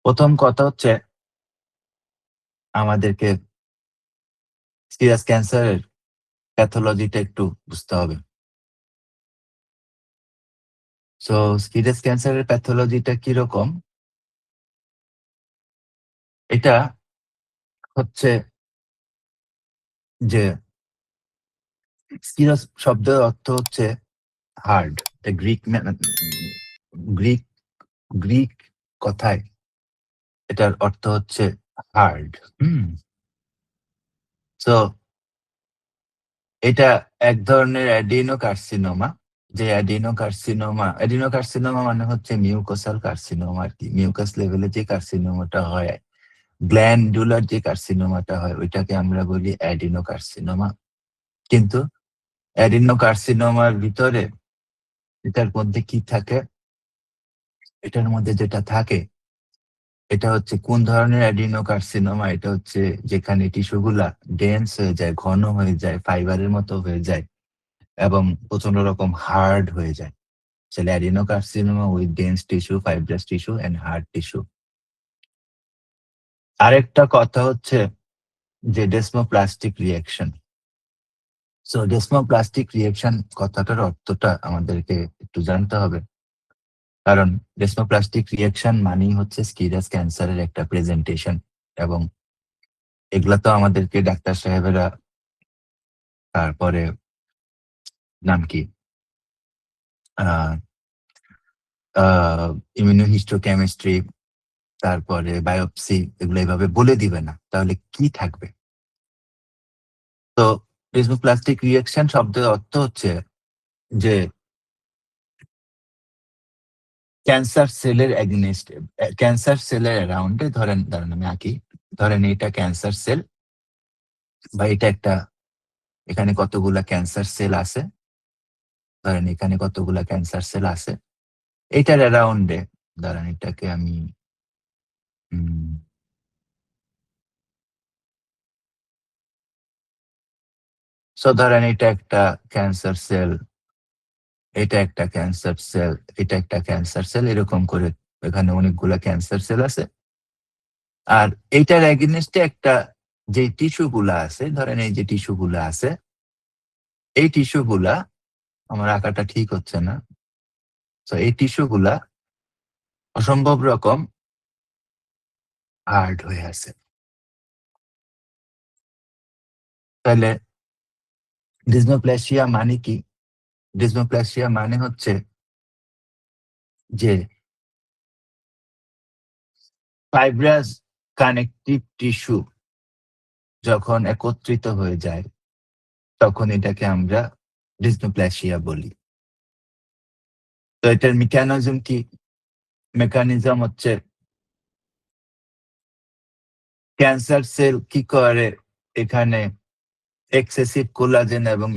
প্রথম কথা হচ্ছে আমাদেরকে সিরিয়াস ক্যান্সারের প্যাথোলজিটা একটু বুঝতে হবে। সো সিরিয়াস ক্যান্সারের প্যাথোলজিটা কিরকম? এটা হচ্ছে যে সিরাস শব্দের অর্থ হচ্ছে হার্ড। গ্রিক গ্রিক গ্রিক কথায় এটার অর্থ হচ্ছে হার্ড। হুম? সো এটা এক ধরনের অ্যাডিনোকার্সিনোমা। যে অ্যাডিনোকার্সিনোমা মানে হচ্ছে মিউকোসাল কার্সিনোমা আরকি। মিউকাস লেভেলে যে কার্সিনোমাটা হয়, গ্ল্যান্ডুলার যে কার্সিনোমাটা হয় ওইটাকে আমরা বলি অ্যাডিনোকার্সিনোমা। কিন্তু অ্যাডিনোকার্সিনোমার ভিতরে এটার মধ্যে কি থাকে? এটার মধ্যে যেটা থাকে এটা হচ্ছে কোন ধরনের অ্যাডিনোকার্সিনোমা? এটা হচ্ছে যেখানে টিস্যুগুলা ডেন্স হয়ে যায়, ঘন হয়ে যায়, ফাইবারের মতো হয়ে যায় এবং প্রচন্ড রকম হার্ড হয়ে যায়। তাহলে adenocarcinoma with dense tissue, fibrous tissue and hard tissue. আরেকটা কথা হচ্ছে যে desmoplastic reaction. So desmoplastic reaction কথাটার অর্থটা আমাদেরকে একটু জানতে হবে। কারণ ডেসমোপ্লাস্টিক রিঅ্যাকশন মানেই হচ্ছে স্কিরাস ক্যান্সারের একটা প্রেজেন্টেশন এবং এগুলা তো আমাদেরকে ডাক্তার সাহেবেরা তারপরে নাম কি? আ আ ইমিউনোহিস্টোকেমিস্ট্রি তারপরে বায়োপসি এগুলো এভাবে বলে দিবে না। তাহলে কি থাকবে? তো ডেসমোপ্লাস্টিক রিঅ্যাকশন শব্দের অর্থ হচ্ছে যে ক্যান্সার সেলের এগেইনস্ট ক্যান্সার সেলের অ্যারাউন্ড এ দাঁড়ান আমি আঁকি। ধরেন এটা ক্যান্সার সেল বা এটা একটা এখানে কতগুলা ক্যান্সার সেল আছে। ধরেন এখানে কতগুলা ক্যান্সার সেল আছে। এটার অ্যারাউন্ড এ দাঁড়ান এটাকে আমি উম সো ধরেন এটা একটা ক্যান্সার সেল, এটা একটা ক্যান্সার সেল, এটা একটা ক্যান্সার সেল এরকম করে এখানে অনেকগুলা ক্যান্সার সেল আছে। আর এইটার এগেইনস্ট এ একটা যে টিস্যু গুলা আছে, ধরেন এই যে টিস্যু গুলা আছে, এই টিস্যু গুলা আমার আঁকাটা ঠিক হচ্ছে না। সো এই টিস্যু গুলা অসম্ভব রকম হার্ড হয়ে আছে। তাহলে ডিসনোপ্লাসিয়া মানে কি? ডিসনোপ্লাসিয়া মানে হচ্ছে যে ফাইব্রাস কানেকটিভ টিস্যু যখন একত্রিত হয়ে যায় তখন এটাকে আমরা ডিসনোপ্লাসিয়া বলি। তো এটার মেকানিজম কি? মেকানিজম হচ্ছে ক্যান্সার সেল কি করে এখানে এক্সেসিভ কোলাজেন এবং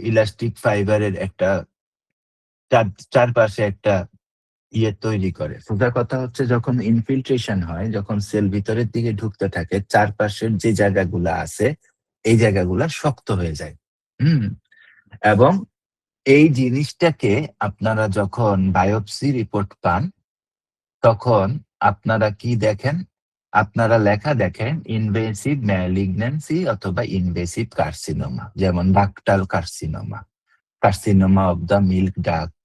ইলাস্টিক ফাইবারের একটা চারপাশে একটা তৈরি করে। সোজা কথা হচ্ছে যখন ইনফিল্ট্রেশন হয়, যখন সেল ভিতরের দিকে ঢুকতে থাকে, চারপাশের যে জায়গাগুলা আছে, এই জায়গাগুলা শক্ত হয়ে যায়। হুম? এবং এই জিনিসটাকে আপনারা যখন বায়োপসি রিপোর্ট পান, তখন আপনারা কি দেখেন? আপনারা লেখা দেখেন ইনভেসিভ ম্যালিগন্যান্সি অথবা ইনভেসিভ কার্সিনোমা। যেমন ductal carcinoma, carcinoma of the milk duct,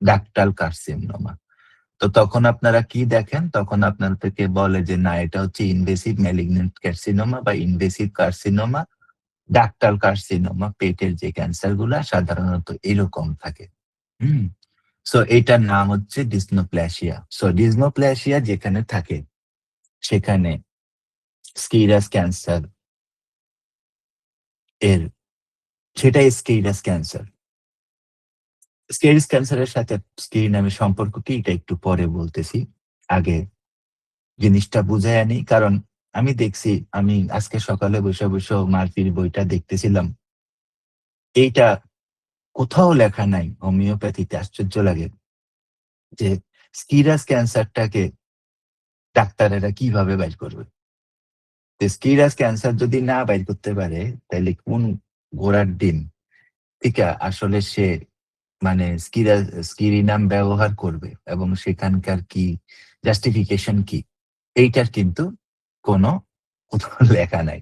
ductal carcinoma. তো তখন আপনারা কি দেখেন? তখন আপনাদেরকে বলে যে না এটা হচ্ছে ইনভেসিভ ম্যালিগন্যান্ট কার্সিনোমা বা ইনভেসিভ কার্সিনোমা, ডাক্টাল কার্সিনোমা। পেটের যে ক্যান্সার গুলা সাধারণত এরকম থাকে। হুম? সো এটার নাম হচ্ছে ডিসনোপ্লাসিয়া। সো ডিসনোপ্লাসিয়া যেখানে থাকে সেখানে স্কিরাস ক্যান্সার এর সেটাই স্কিরাস ক্যান্সার। স্কিরাস ক্যান্সারের সাথে স্কিন আমি সম্পর্ক কি এটা একটু পরে বলতেছি। আগে জিনিসটা বুঝাইয়া নিই। কারণ আমি দেখছি, আমি আজকে সকালে বইসা মার্ফির বইটা দেখতেছিলাম। এইটা কোথাও লেখা নাই হোমিওপ্যাথিতে। আশ্চর্য লাগে যে স্কিরাস ক্যান্সারটাকে ডাক্তারেরা কিভাবে বাইর করবে? স্কিরাস ক্যান্সার যদি না বাইর করতে পারে তাইলে কোন ঘোড়ার ডিম থেকে আসলে সে মানে স্কিরিনাম ব্যবহার করবে এবং সেখানকার কি জাস্টিফিকেশন কি? এইটার কিন্তু কোনো কোথাও লেখা নাই।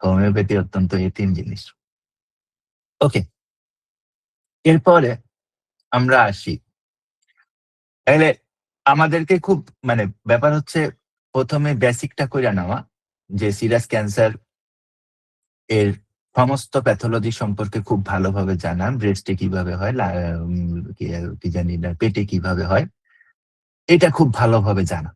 হোমিওপ্যাথি অত্যন্ত এতিম জিনিস। ওকে, এরপরে আমরা আসি। তাইলে আমাদেরকে খুব মানে ব্যাপার হচ্ছে ১ম এ বেসিকটা কইরা নেওয়া যে সিরাস ক্যান্সার এর সমস্ত প্যাথোলজি সম্পর্কে খুব ভালোভাবে জানা। ব্রেস্টে কিভাবে হয়, কি জানি না পেটে কিভাবে হয়, এটা খুব ভালোভাবে জানা।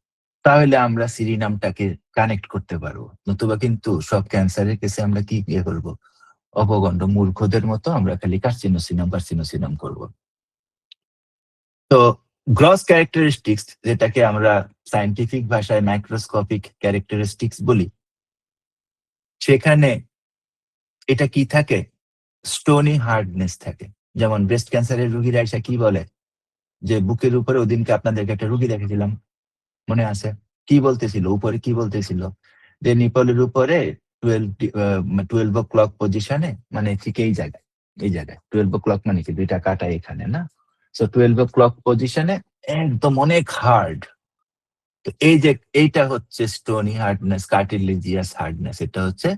তাহলে আমরা সিরিনামটাকে কানেক্ট করতে পারবো। নতুবা কিন্তু সব ক্যান্সারের কেসে আমরা কি করব? অপগণ্ড মূর্খদের মতো আমরা খালি কার্সিনোসিনাম, কার্সিনোসিনাম করব। তো গ্রস ক্যারেক্টারিস্টিক্স যেটাকে আমরা সায়েন্টিফিক ভাষায় মাইক্রোস্কোপিক ক্যারেক্টারিস্টিক্স বলি, সেখানে এটা কি থাকে? স্টোনি হার্ডনেস থাকে। যেমন ব্রেস্ট ক্যান্সারের রোগীরা এসে কি বলে? যে বুকের উপরে ওদিনকে আপনাদেরকে একটা রোগী দেখাইছিলাম। মনে আছে? কি বলতেছিল? উপরে কি বলতেছিল? যে নিপলের উপরে 12 ও ক্লক পজিশনে মানে ঠিক এই জায়গায়, এই জায়গায়। 12 ও ক্লক মানে কি ২ টা কাঁটা এখানে না? সো 12 ও ক্লক পজিশনে একদম অনেক হার্ড। তো এই যে এইটা হচ্ছে স্টোনি হার্ডনেস, কার্টিলেজিয়াস হার্ডনেস। এটা হচ্ছে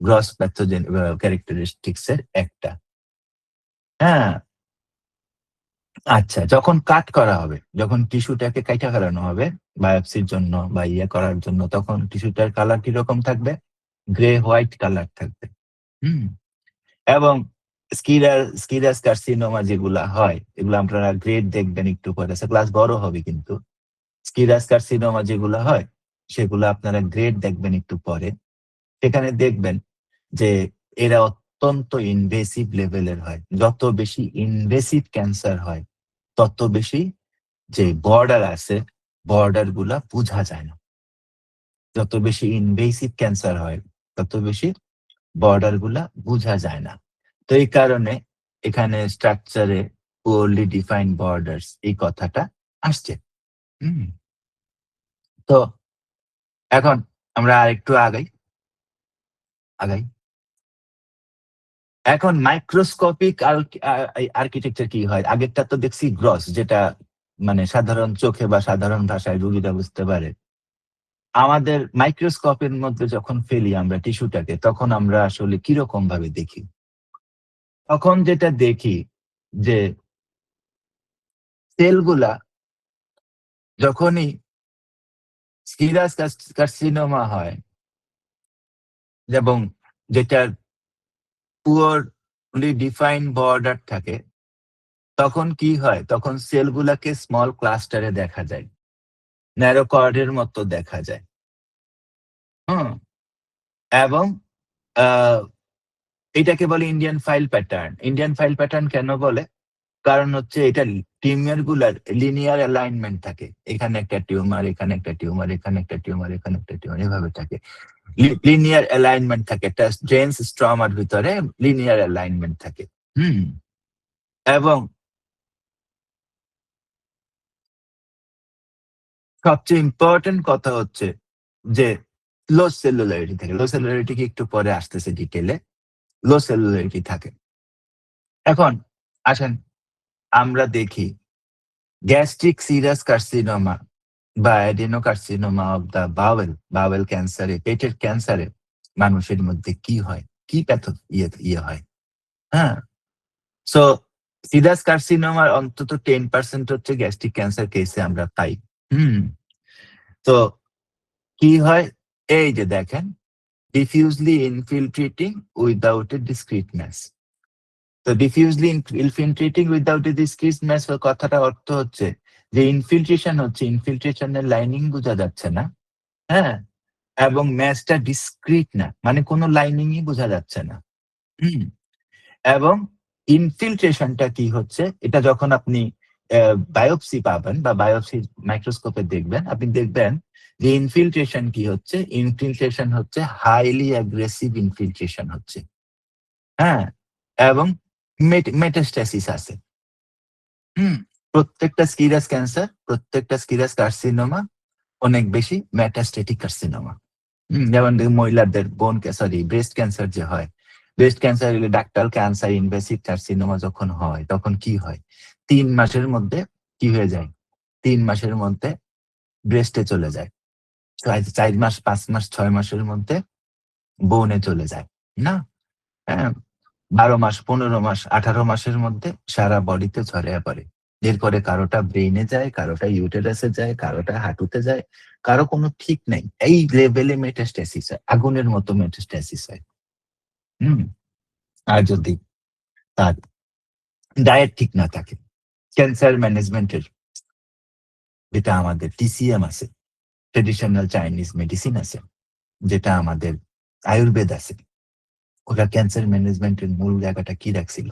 গ্রস প্যাথোজেন ক্যারেক্টারিস্টিক্স এর একটা। হ্যাঁ? আচ্ছা, যখন কাট করা হবে, যখন টিস্যুটাকে কাইটা ফেলানো হবে বায়োপসির জন্য বা করার জন্য, তখন টিস্যুটার কালার কিরকম থাকবে? গ্রে হোয়াইট কালার থাকবে। হুম? এবং স্কিরাস কার্সিনোমা যেগুলা হয়, এগুলো আপনারা গ্রেড দেখবেন একটু পরে। ক্লাস বড় হবে কিন্তু। স্কিরাস কার্সিনোমা যেগুলা হয়, সেগুলা আপনারা গ্রেড দেখবেন একটু পরে। সেখানে দেখবেন যে এরা অত্যন্ত ইনভেসিভ লেভেলের হয়। যত বেশি ইনভেসিভ ক্যান্সার হয়, তত বেশি যে বর্ডার আছে, বর্ডার গুলা বুঝা যায় না। যত বেশি ইনভেসিভ ক্যান্সার হয়, তত বেশি বর্ডার গুলা বুঝা যায় না। তো এই কারণে এখানে স্ট্রাকচারে পুয়ারলি ডিফাইন্ড বর্ডারস এই কথাটা আসছে। হুম? তো এখন আমরা আরেকটু আগাই, আগাই। এখন মাইক্রোস্কোপিক আর্কিটেকচার কি হয়? আগেরটা তো দেখছি গ্রস, যেটা মানে সাধারণ চোখে বা সাধারণ ভাষায় রোগীরা বুঝতে পারে। আমাদের মাইক্রোস্কোপের মধ্যে যখন ফেলি আমরা টিস্যুটাকে, তখন আমরা আসলে কিরকম ভাবে দেখি? তখন যেটা দেখি যে সেলগুলা যখনই সিরাস কার্সিনোমা হয় এবং যেটার পুয়ারলি ডিফাইন্ড বর্ডার থাকে, তখন কি হয়? তখন সেলগুলাকে স্মল ক্লাস্টারে দেখা যায়। ন্যারো কর্ডের মতো দেখা যায়। হুম? এবং আ এটাকে বলে Indian file pattern. Indian file pattern কেন বলে? কারণ হচ্ছে এটা টিউমার গুলার লিনিয়ার অ্যালাইনমেন্ট থাকে। এখানে একটা টিউমার, এখানে একটা টিউমার, এখানে একটা টিউমার, এখানে একটা টিউমার এভাবে থাকে। লিনিয়ার অ্যালাইনমেন্ট থাকে। একটা জেন্স স্ট্রমার ভিতরে লিনিয়ার অ্যালাইনমেন্ট থাকে। হুম? এবং সবচেয়ে ইম্পোর্টেন্ট কথা হচ্ছে যে লো সেলুলারিটি থাকে। লো সেলুলারিটি কি একটু পরে আসতেছে ডিটেইলে। লো সেলুলারিটি থাকে। এখন আসেন আমরা দেখি গ্যাস্ট্রিক সিরাস কার্সিনোমা বা adenocarcinoma of the bowel, bowel ক্যান্সারে, পেটের ক্যান্সারে মানুষের মধ্যে কি হয়? কি হয়? হ্যাঁ? সো সিরাস কার্সিনোমার অন্তত 10% হচ্ছে গ্যাস্ট্রিক ক্যান্সার কেসে আমরা পাই। হুম? তো কি হয়? এই যে দেখেন, diffusely infiltrating without a discrete mass. তো diffusely infiltrating without a discrete mass এর কথাটার অর্থ হচ্ছে যে ইনফিল্ট্রেশন হচ্ছে, ইনফিল্ট্রেশন এর লাইনিং বোঝা যাচ্ছে না। হ্যাঁ? এবং ম্যাচটা ডিসক্রিট না। মানে কোন লাইনিংই বোঝা যাচ্ছে না। হুম? এবং ইনফিল্ট্রেশনটা কি হচ্ছে? এটা যখন আপনি বায়োপসি পাবেন বা বায়োপসি মাইক্রোস্কোপে দেখবেন, আপনি দেখবেন যে ইনফিল্ট্রেশন কি হচ্ছে? ইনফিল্ট্রেশন হচ্ছে হাইলি অ্যাগ্রেসিভ ইনফিল্ট্রেশন হচ্ছে। হ্যাঁ? এবং মেটাস্ট্যাসিস আছে। হুম? প্রত্যেকটা স্কিরাস ক্যান্সার, প্রত্যেকটা স্কিরাস কার্সিনোমা অনেক বেশি মেটাস্ট্যাটিক কার্সিনোমা। যেমন মহিলাদের সরি ব্রেস্ট ক্যান্সার যে হয়, ব্রেস্ট ক্যান্সার হলে ডাক্টাল ক্যান্সার ইনভেসিভ কার্সিনোমা যখন হয়, তখন কি হয়? ৩ মাসের মধ্যে কি হয়ে যায়? ৩ মাসের মধ্যে ব্রেস্টে চলে যায়। ৪ মাস, ৫ মাস, ৬ মাসের মধ্যে বনে চলে যায়। না? হ্যাঁ? ১২ মাস, ১৫ মাস, ১৮ মাসের মধ্যে সারা বডিতে ছড়াইয়া পড়ে। এরপরে কারোটা ব্রেইনে যায়, কারোটা ইউটেরাসে যায়, কারোটা হাঁটুতে যায়। কারো কোনো ঠিক নাই। এই লেভেলে মেটাস্ট্যাসিস হয়। আগুনের মতো মেটাস্ট্যাসিস হয়। হুম? আর যদি তার ডায়েট ঠিক না থাকে, ক্যান্সার ম্যানেজমেন্টের যেটা আমাদের TCM আছে, ট্র্যাডিশনাল চাইনিজ মেডিসিন আছে, যেটা আমাদের আয়ুর্বেদ আছে। ওরা ক্যান্সার ম্যানেজমেন্টের মূল জায়গাটা কি রাখছিল?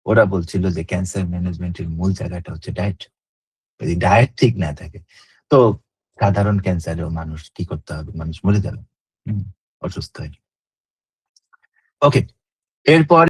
ওরা বলছিল যে ক্যান্সার ম্যানেজমেন্টের মূল জায়গাটা হচ্ছে ডায়েট। যদি ডায়েট ঠিক না থাকে, তো সাধারণ ক্যান্সারেও মানুষ কি করতে হবে? মানুষ মরে যাবে। হুম? অসুস্থ হয়ে। ওকে, এরপর